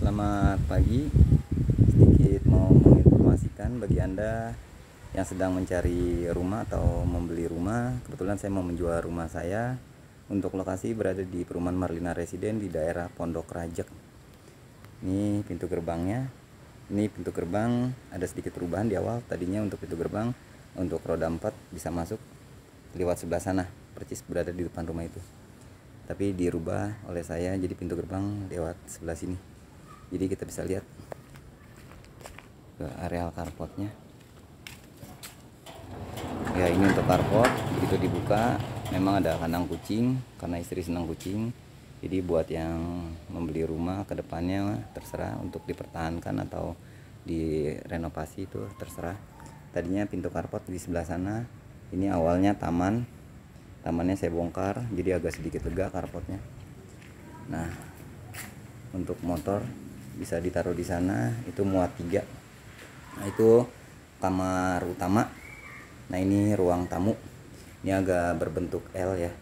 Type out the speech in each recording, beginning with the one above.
Selamat pagi. Sedikit mau menginformasikan bagi Anda yang sedang mencari rumah atau membeli rumah. Kebetulan saya mau menjual rumah saya. Untuk lokasi berada di perumahan Marlina Residen di daerah Pondok Rajek. Ini pintu gerbangnya. Ini pintu gerbang ada sedikit perubahan di awal. Tadinya untuk pintu gerbang untuk roda 4 bisa masuk lewat sebelah sana, persis berada di depan rumah itu. Tapi dirubah oleh saya jadi pintu gerbang lewat sebelah sini. Jadi kita bisa lihat ke areal carportnya. Ya, ini untuk carport. Begitu dibuka memang ada kandang kucing karena istri senang kucing. Jadi buat yang membeli rumah ke depannya terserah untuk dipertahankan atau direnovasi, itu terserah. Tadinya pintu carport di sebelah sana. Ini awalnya tamannya saya bongkar jadi agak sedikit lega carportnya. Nah, untuk motor bisa ditaruh di sana, itu muat 3. Nah, itu kamar utama. Nah, ini ruang tamu. Ini agak berbentuk L ya.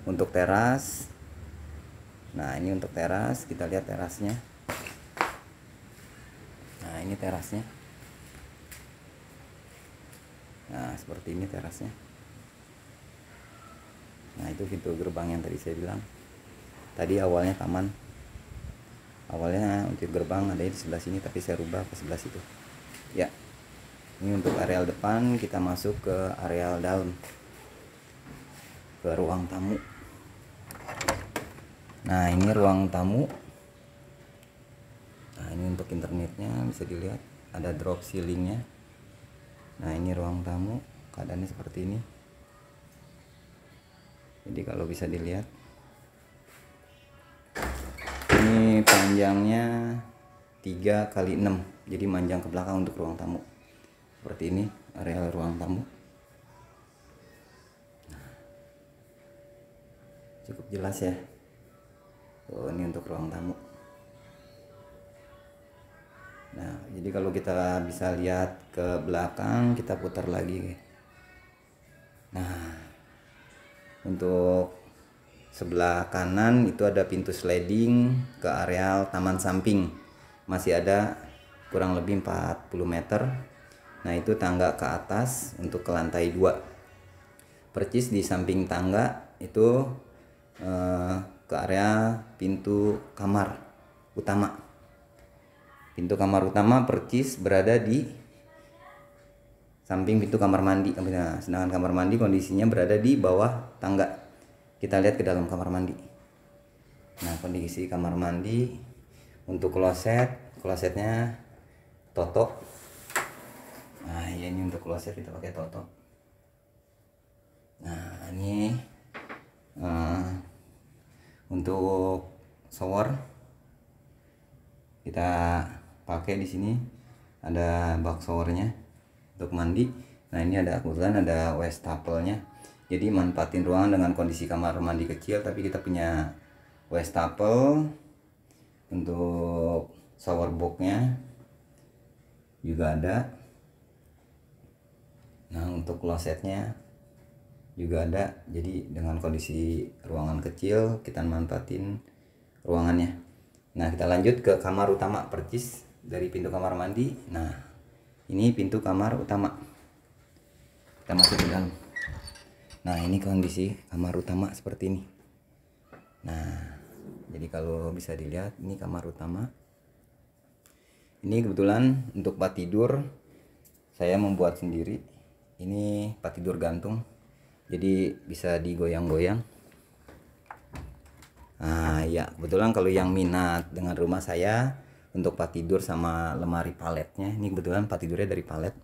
Untuk teras. Nah, ini untuk teras, kita lihat terasnya. Nah, ini terasnya. Nah, seperti ini terasnya. Nah, itu pintu gerbang yang tadi saya bilang. Tadi awalnya taman. Awalnya untuk gerbang ada di sebelah sini, tapi saya rubah ke sebelah situ. Ya, ini untuk areal depan. Kita masuk ke areal dalam, ke ruang tamu. Nah, ini ruang tamu. Nah, ini untuk internetnya bisa dilihat ada drop ceilingnya. Nah, ini ruang tamu, keadaannya seperti ini. Jadi kalau bisa dilihat, ini panjangnya 3x6, jadi manjang ke belakang untuk ruang tamu. Seperti ini areal ruang tamu. Cukup jelas ya. Ini untuk ruang tamu. Nah, jadi kalau kita bisa lihat ke belakang, kita putar lagi. Nah, untuk sebelah kanan itu ada pintu sliding ke areal taman samping. Masih ada kurang lebih 40 meter. Nah, itu tangga ke atas untuk ke lantai 2. Percis di samping tangga itu ke area pintu kamar utama. Pintu kamar utama percis berada di samping pintu kamar mandi. Nah, sedangkan kamar mandi kondisinya berada di bawah tangga. Kita lihat ke dalam kamar mandi. Nah, kondisi kamar mandi untuk klosetnya Toto. Nah, ya, ini untuk kloset kita pakai Toto. Nah, ini untuk shower kita pakai di sini ada bak showernya untuk mandi. Nah, ini ada kebetulan ada wastafel-nya. Jadi manfaatin ruangan dengan kondisi kamar mandi kecil, tapi kita punya wastafel. Untuk shower box-nya juga ada. Nah, untuk klosetnya juga ada. Jadi dengan kondisi ruangan kecil kita manfaatin ruangannya. Nah, kita lanjut ke kamar utama percis dari pintu kamar mandi. Nah, ini pintu kamar utama. Kita masuk ke dalam. Nah, ini kondisi kamar utama seperti ini. Nah, jadi kalau bisa dilihat ini kamar utama. Ini kebetulan untuk tempat tidur saya membuat sendiri. Ini tempat tidur gantung. Jadi bisa digoyang-goyang. Nah, ya, kebetulan kalau yang minat dengan rumah saya untuk tempat tidur sama lemari paletnya, ini kebetulan tempat tidurnya dari palet.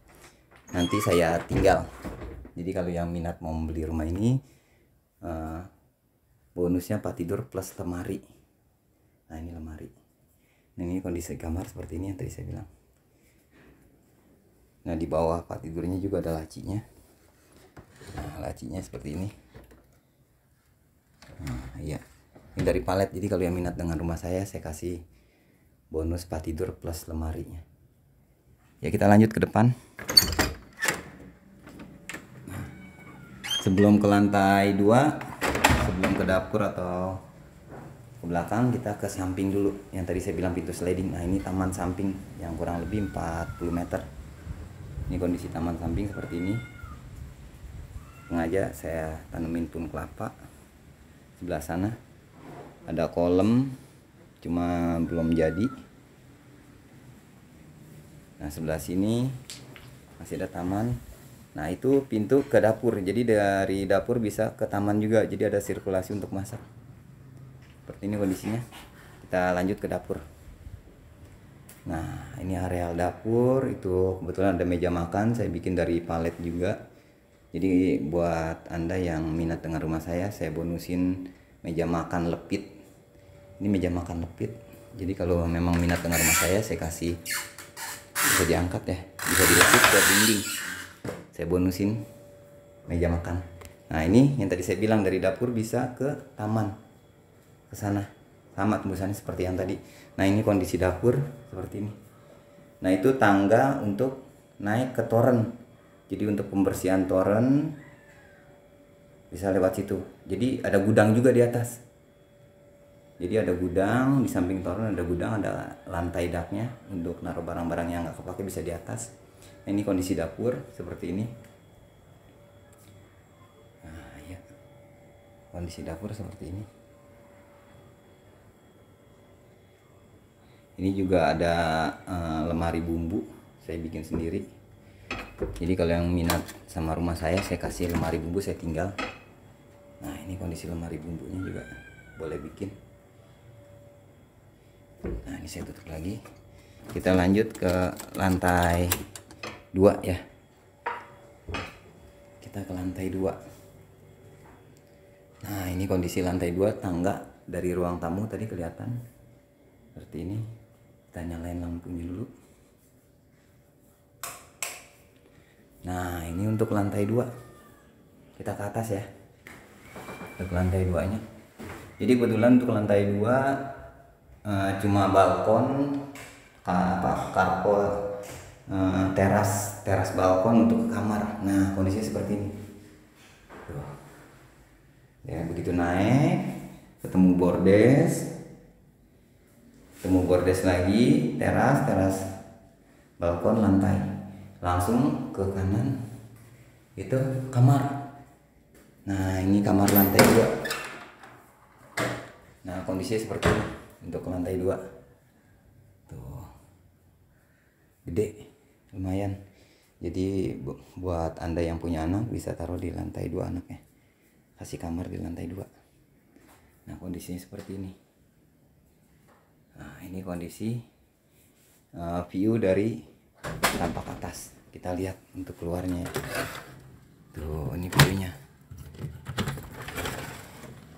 Nanti saya tinggal. Jadi kalau yang minat mau membeli rumah ini, bonusnya tempat tidur plus lemari. Nah, ini lemari. Nah, ini kondisi kamar seperti ini yang tadi saya bilang. Nah, di bawah tempat tidurnya juga ada lacinya. Nah, lacinya seperti ini. Nah, iya. Ini dari palet. Jadi kalau yang minat dengan rumah saya kasih bonus tempat tidur plus lemarinya. Ya, kita lanjut ke depan. Nah, sebelum ke lantai 2, sebelum ke dapur atau ke belakang, kita ke samping dulu. Yang tadi saya bilang pintu sliding. Nah, ini taman samping yang kurang lebih 40 meter. Ini kondisi taman samping seperti ini. Sengaja saya tanemin pohon kelapa. Sebelah sana ada kolam, cuma belum jadi. Nah, sebelah sini masih ada taman. Nah, itu pintu ke dapur. Jadi dari dapur bisa ke taman juga. Jadi ada sirkulasi untuk masak. Seperti ini kondisinya. Kita lanjut ke dapur. Nah, ini areal dapur. Itu kebetulan ada meja makan, saya bikin dari palet juga. Jadi buat Anda yang minat dengan rumah saya bonusin meja makan lepit. Ini meja makan lepit. Jadi kalau memang minat dengan rumah saya kasih, bisa diangkat ya, bisa dilepit ke dinding. Saya bonusin meja makan. Nah, ini yang tadi saya bilang dari dapur bisa ke taman, ke sana. Sama tembusannya seperti yang tadi. Nah, ini kondisi dapur seperti ini. Nah, itu tangga untuk naik ke toren. Jadi untuk pembersihan toren bisa lewat situ. Jadi ada gudang juga di atas. Jadi ada gudang di samping toren, ada gudang, ada lantai daknya untuk naruh barang-barang yang nggak kepake bisa di atas. Nah, ini kondisi dapur seperti ini. Nah, ya. Kondisi dapur seperti ini. Ini juga ada lemari bumbu, saya bikin sendiri. Jadi kalau yang minat sama rumah saya kasih lemari bumbu, saya tinggal. Nah, ini kondisi lemari bumbunya juga boleh bikin. Nah, ini saya tutup lagi. Kita lanjut ke lantai 2 ya. Kita ke lantai 2. Nah, ini kondisi lantai 2, tangga dari ruang tamu tadi kelihatan seperti ini. Kita nyalain lampunya dulu. Nah, ini untuk lantai 2. Kita ke atas ya. Untuk lantai 2-nya. Jadi kebetulan untuk lantai 2 cuma balkon, karpet, teras balkon untuk kamar. Nah, kondisinya seperti ini. Tuh. Ya, begitu naik ketemu bordes lagi, teras balkon, lantai. Langsung ke kanan itu kamar. Nah, ini kamar lantai 2. Nah, kondisinya seperti ini untuk lantai 2. Tuh. Gede, lumayan. Jadi buat Anda yang punya anak bisa taruh di lantai 2 anaknya. Kasih kamar di lantai 2. Nah, kondisinya seperti ini. Nah, ini kondisi view dari tampak atas. Kita lihat untuk keluarnya. Tuh, ini view-nya.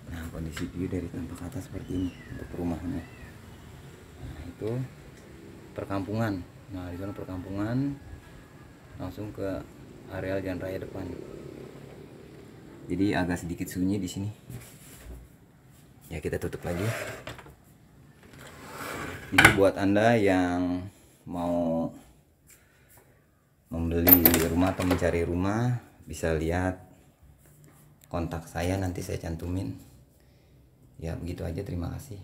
Nah, kondisi view dari tampak atas seperti ini untuk rumahnya. Nah, itu perkampungan. Nah, di sana perkampungan, langsung ke areal jalan raya depan. Jadi agak sedikit sunyi di sini. Ya, kita tutup lagi. Jadi buat Anda yang mau membeli rumah atau mencari rumah, bisa lihat kontak saya, nanti saya cantumin. Ya, begitu aja, terima kasih.